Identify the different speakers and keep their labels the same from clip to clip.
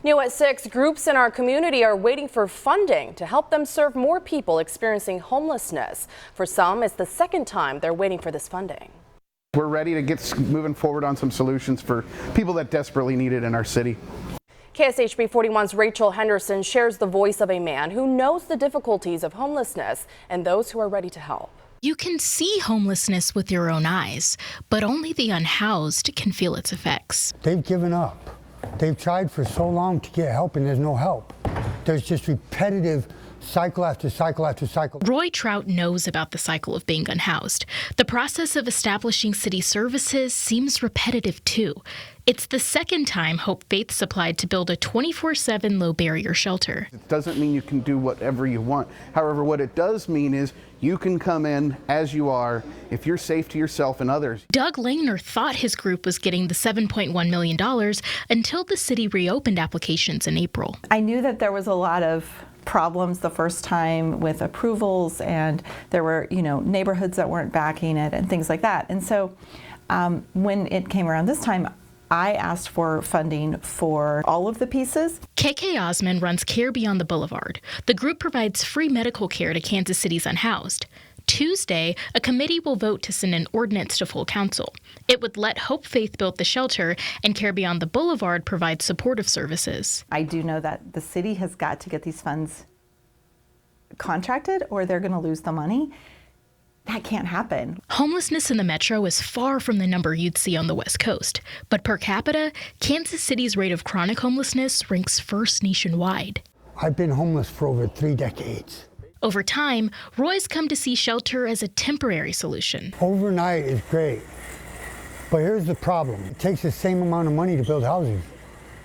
Speaker 1: New at 6, groups in our community are waiting for funding to help them serve more people experiencing homelessness. For some, it's the second time they're waiting for this funding.
Speaker 2: We're ready to get moving forward on some solutions for people that desperately need it in our city.
Speaker 1: KSHB 41's Rachel Henderson shares the voice of a man who knows the difficulties of homelessness and those who are ready to help.
Speaker 3: You can see homelessness with your own eyes, but only the unhoused can feel its effects.
Speaker 4: They've given up. They've tried for so long to get help, and there's no help. There's just repetitive cycle after cycle after cycle.
Speaker 3: Roy Trout knows about the cycle of being unhoused. The process of establishing city services seems repetitive too. It's the second time Hope Faith's applied to build a 24/7 low-barrier shelter.
Speaker 2: It doesn't mean you can do whatever you want. However, what it does mean is you can come in as you are if you're safe to yourself and others.
Speaker 3: Doug Langner thought his group was getting the $7.1 million until the city reopened applications in April.
Speaker 5: I knew that there was a lot of problems the first time with approvals, and there were, neighborhoods that weren't backing it and things like that. And so when it came around this time, I asked for funding for all of the pieces.
Speaker 3: KK Osman runs Care Beyond the Boulevard. The group provides free medical care to Kansas City's unhoused. Tuesday, a committee will vote to send an ordinance to full council. It would let Hope Faith build the shelter and Care Beyond the Boulevard provide supportive services.
Speaker 5: I do know that the city has got to get these funds contracted or they're going to lose the money. That can't happen.
Speaker 3: Homelessness in the metro is far from the number you'd see on the West Coast. But per capita, Kansas City's rate of chronic homelessness ranks first nationwide.
Speaker 4: I've been homeless for over 3 decades.
Speaker 3: Over time, Roy's come to see shelter as a temporary solution.
Speaker 4: Overnight is great, but here's the problem. It takes the same amount of money to build housing.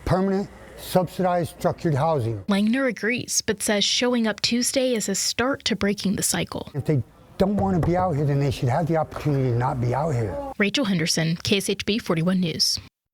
Speaker 4: Permanent, subsidized, structured housing.
Speaker 3: Langner agrees, but says showing up Tuesday is a start to breaking the cycle.
Speaker 4: If they don't want to be out here, then they should have the opportunity to not be out here.
Speaker 3: Rachel Henderson, KSHB 41 News.